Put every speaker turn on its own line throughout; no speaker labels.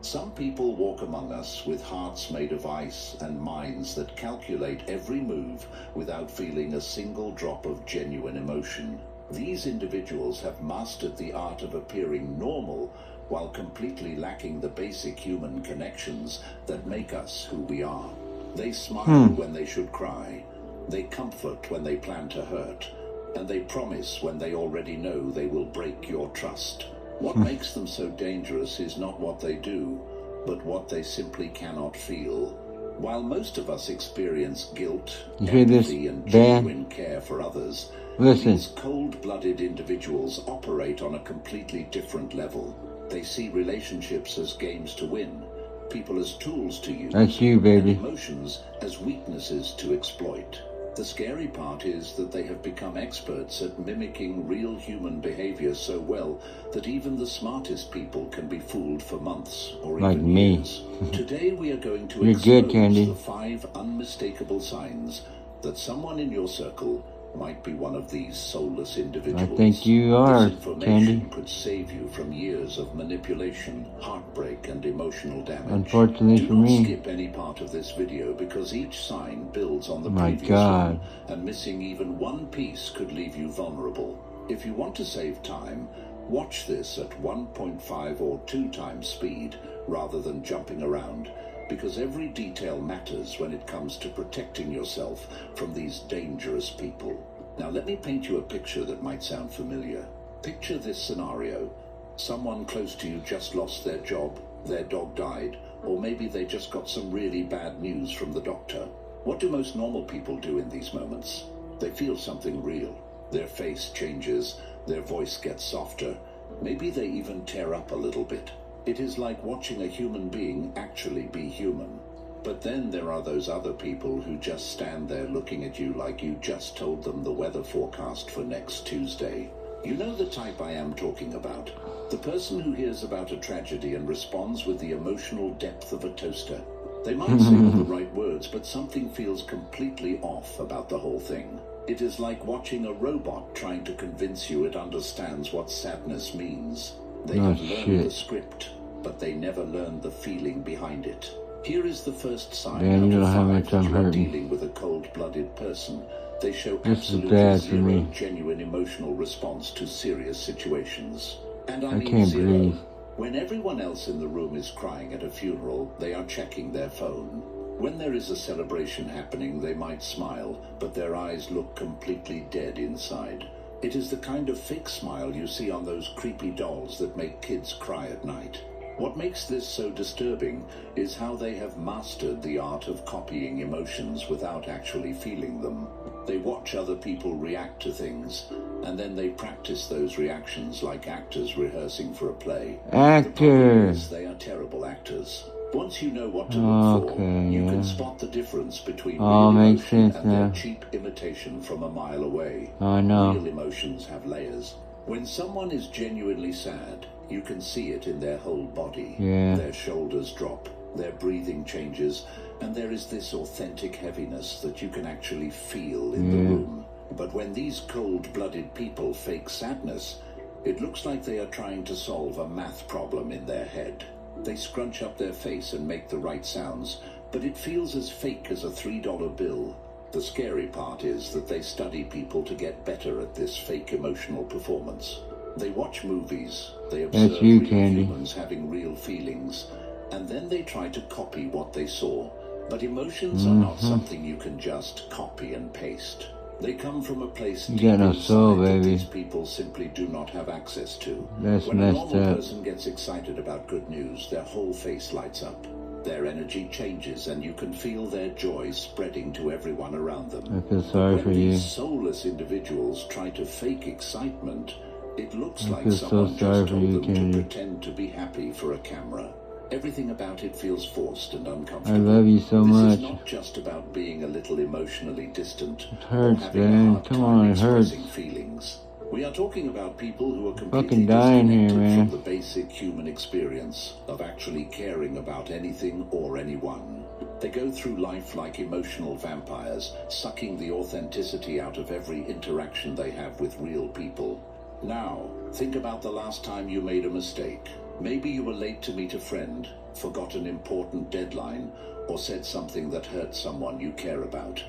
Some people walk among us with hearts made of ice and minds that calculate every move without feeling a single drop of genuine emotion. These individuals have mastered the art of appearing normal while completely lacking the basic human connections that make us who we are. They smile when they should cry, they comfort when they plan to hurt, and they promise when they already know they will break your trust. What makes them so dangerous is not what they do, but what they simply cannot feel. While most of us experience guilt, empathy, and genuine care for others, these cold-blooded individuals operate on a completely different level. They see relationships as games to win, people as tools to use, and emotions as weaknesses to exploit. The scary part is that they have become experts at mimicking real human behavior so well that even the smartest people can be fooled for months or even years. Today we are going to expose the 5 unmistakable signs that someone in your circle might be one of these soulless individuals.
I think you are,
this information could save you from years of manipulation, heartbreak, and emotional damage.
Unfortunately for me.
Do not skip any part of this video because each sign builds on the previous one, and missing even one piece could leave you vulnerable. If you want to save time, watch this at 1.5 or 2 times speed rather than jumping around, because every detail matters when it comes to protecting yourself from these dangerous people. Now let me paint you a picture that might sound familiar. Picture this scenario. Someone close to you just lost their job, their dog died, or maybe they just got some really bad news from the doctor. What do most normal people do in these moments? They feel something real. Their face changes, their voice gets softer, maybe they even tear up a little bit. It is like watching a human being actually be human. But then there are those other people who just stand there looking at you like you just told them the weather forecast for next Tuesday. You know the type I am talking about. The person who hears about a tragedy and responds with the emotional depth of a toaster. They might say all the right words, but something feels completely off about the whole thing. It is like watching a robot trying to convince you it understands what sadness means. They have learned the script, but they never learned the feeling behind it. Here is the first sign out of 5 that you are dealing with a cold-blooded person. They show absolutely zero genuine emotional response to serious situations. And I mean zero. When everyone else in the room is crying at a funeral, they are checking their phone. When there is a celebration happening, they might smile, but their eyes look completely dead inside. It is the kind of fake smile you see on those creepy dolls that make kids cry at night. What makes this so disturbing is how they have mastered the art of copying emotions without actually feeling them. They watch other people react to things, and then they practice those reactions like actors rehearsing for a play. The problem is they are terrible actors. Once you know what to look for, you can spot the difference between real emotion and their cheap imitation from a mile away. Real emotions have layers. When someone is genuinely sad, you can see it in their whole body. Their shoulders drop, their breathing changes, and there is this authentic heaviness that you can actually feel in the room. But when these cold-blooded people fake sadness, it looks like they are trying to solve a math problem in their head. They scrunch up their face and make the right sounds, but it feels as fake as a $3 bill. The scary part is that they study people to get better at this fake emotional performance. They watch movies, they observe real humans having real feelings, and then they try to copy what they saw. But emotions are not something you can just copy and paste. They come from a place deep inside that these people simply do not have access to. When a normal person gets excited about good news, their whole face lights up. Their energy changes and you can feel their joy spreading to everyone around them.
I feel sorry for you.
These soulless individuals try to fake excitement, it looks like someone just told them to pretend to be happy for a camera. Everything about it feels forced and uncomfortable.
I love you so much.
This is not just about being a little emotionally distant.
It hurts, man. Come on, it hurts.
Feelings. We are talking about people who are completely disconnected from the basic human experience of actually caring about anything or anyone. They go through life like emotional vampires, sucking the authenticity out of every interaction they have with real people. Now, think about the last time you made a mistake. Maybe you were late to meet a friend, forgot an important deadline, or said something that hurt someone you care about.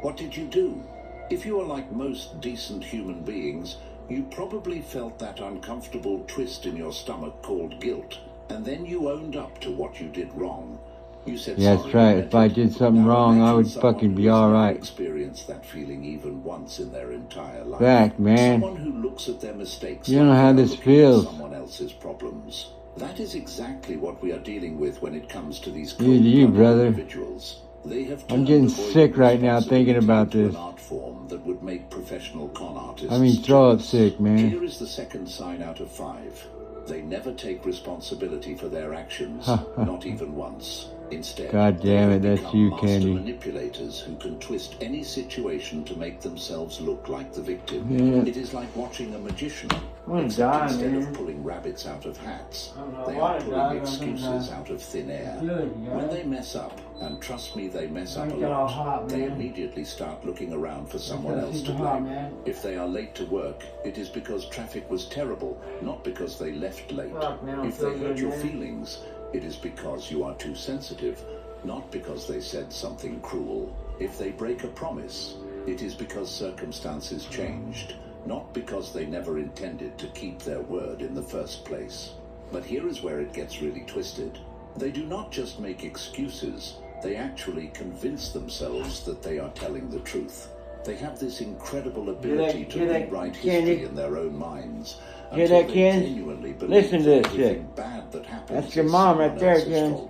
What did you do? If you are like most decent human beings, you probably felt that uncomfortable twist in your stomach called guilt, and then you owned up to what you did wrong. You said,
Yeah, that's right. If I did something wrong, I would fucking be alright.
Experienced that feeling even once in their entire life.
Fact, man.
Someone who looks at their mistakes.
You know how this feels.
Someone else's problems. That is exactly what we are dealing with when it comes to these
you, brother.
individuals. They have
I'm getting sick right now thinking about this.
An art form that would make professional con artists.
I mean, throw up sick, man.
Here is the second sign out of 5. They never take responsibility for their actions, not even once. Instead,
God damn it, that's you, Candy.
Manipulators who can twist any situation to make themselves look like the victim.
Yeah.
It is like watching a magician.
Die,
Instead
man.
of pulling rabbits out of hats, they
why
are
I
pulling
died,
excuses out of thin air. When they mess up, and trust me, they mess up a lot, they immediately start looking around for someone else to blame. If they are late to work, it is because traffic was terrible, not because they left late. If they hurt your feelings, it is because you are too sensitive, not because they said something cruel. If they break a promise, it is because circumstances changed, not because they never intended to keep their word in the first place. But here is where it gets really twisted. They do not just make excuses, they actually convince themselves that they are telling the truth. They have this incredible ability to rewrite history in their own minds.
Hear that, Ken? Listen to this shit.
Bad that happens.
That's your mom right there, Ken.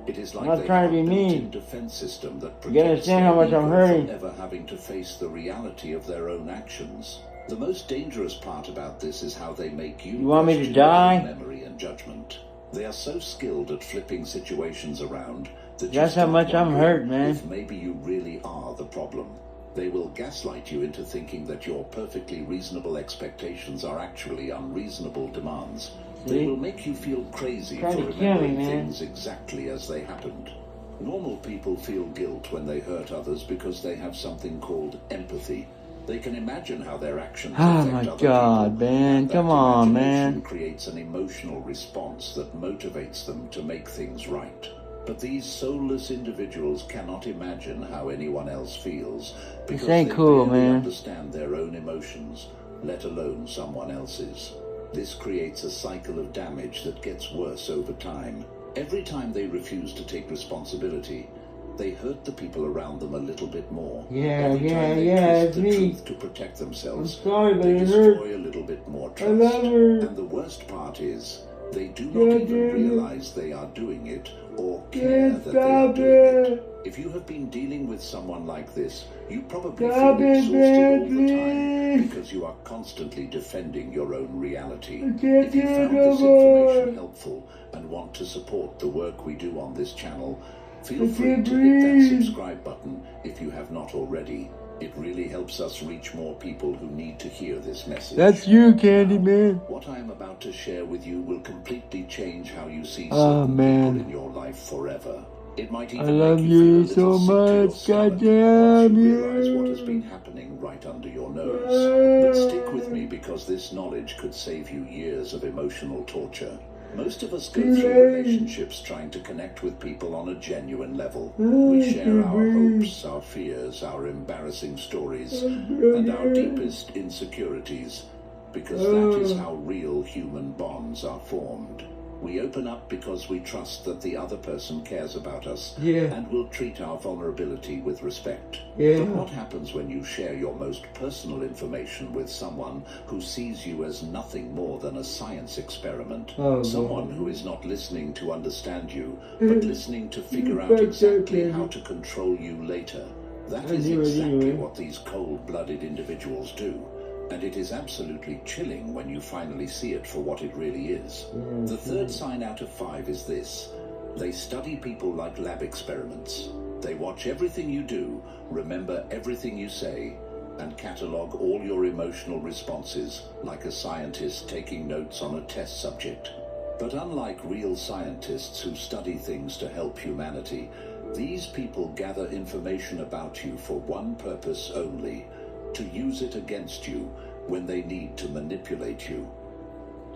It is like
I'm not trying to be mean.
Defense system that
you understand how much I'm hurting?
Ever having to face the reality of their own actions. The most dangerous part about this is how they make you
want me to die?
Memory and judgment. They are so skilled at flipping situations around that
that's how much I'm hurt, man.
If maybe you really are the problem. They will gaslight you into thinking that your perfectly reasonable expectations are actually unreasonable demands.
See?
They will make you feel crazy for remembering things exactly as they happened. Normal people feel guilt when they hurt others because they have something called empathy. They can imagine how their actions affect
my
other
God,
people.
man. Come on, man.
Creates an emotional response that motivates them to make things right. But these soulless individuals cannot imagine how anyone else feels because
this ain't
they
cool,
barely
man.
understand their own emotions, let alone someone else's. This creates a cycle of damage that gets worse over time. Every time they refuse to take responsibility, they hurt the people around them a little bit more. Every time they twist the truth to protect themselves, they destroy a little bit more trust. And the worst part is, they do not even realize they are doing it or care that they are doing it. If you have been dealing with someone like this, you probably feel exhausted all the time because you are constantly defending your own reality. If you found this information helpful and want to support the work we do on this channel, feel free to hit that subscribe button if you have not already. It really helps us reach more people who need to hear this message.
That's you, Candyman.
What I am about to share with you will completely change how you see certain people in your life forever. It might even
I love
make
you
feel
so much. God damn
you realize what has been happening right under your nose. But stick with me because this knowledge could save you years of emotional torture. Most of us go through relationships trying to connect with people on a genuine level. We share our hopes, our fears, our embarrassing stories, and our deepest insecurities, because that is how real human bonds are formed. We open up because we trust that the other person cares about us and will treat our vulnerability with respect. But what happens when you share your most personal information with someone who sees you as nothing more than a science experiment? Someone who is not listening to understand you, but listening to figure out exactly how to control you later. That is exactly what these cold-blooded individuals do. And it is absolutely chilling when you finally see it for what it really is. The third sign out of 5 is this. They study people like lab experiments. They watch everything you do, remember everything you say, and catalog all your emotional responses like a scientist taking notes on a test subject. But unlike real scientists who study things to help humanity, these people gather information about you for one purpose only: to use it against you when they need to manipulate you.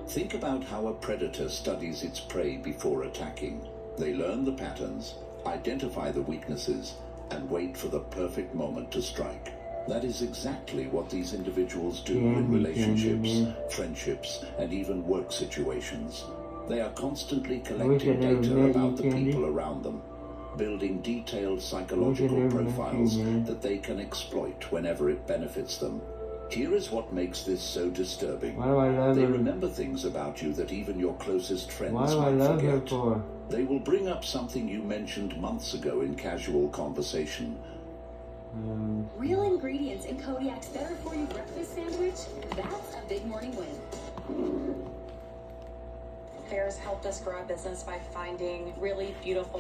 Think about how a predator studies its prey before attacking. They learn the patterns, identify the weaknesses, and wait for the perfect moment to strike. That is exactly what these individuals do in relationships, friendships, and even work situations. They are constantly collecting data about the people around them, building detailed psychological profiles that they can exploit whenever it benefits them. Here is what makes this so disturbing. They remember things about you that even your closest friends might forget. They will bring up something you mentioned months ago in casual conversation.
Real ingredients in Kodiak's better-for-you breakfast sandwich? That's a big morning win.
Farris helped us grow our business by finding really beautiful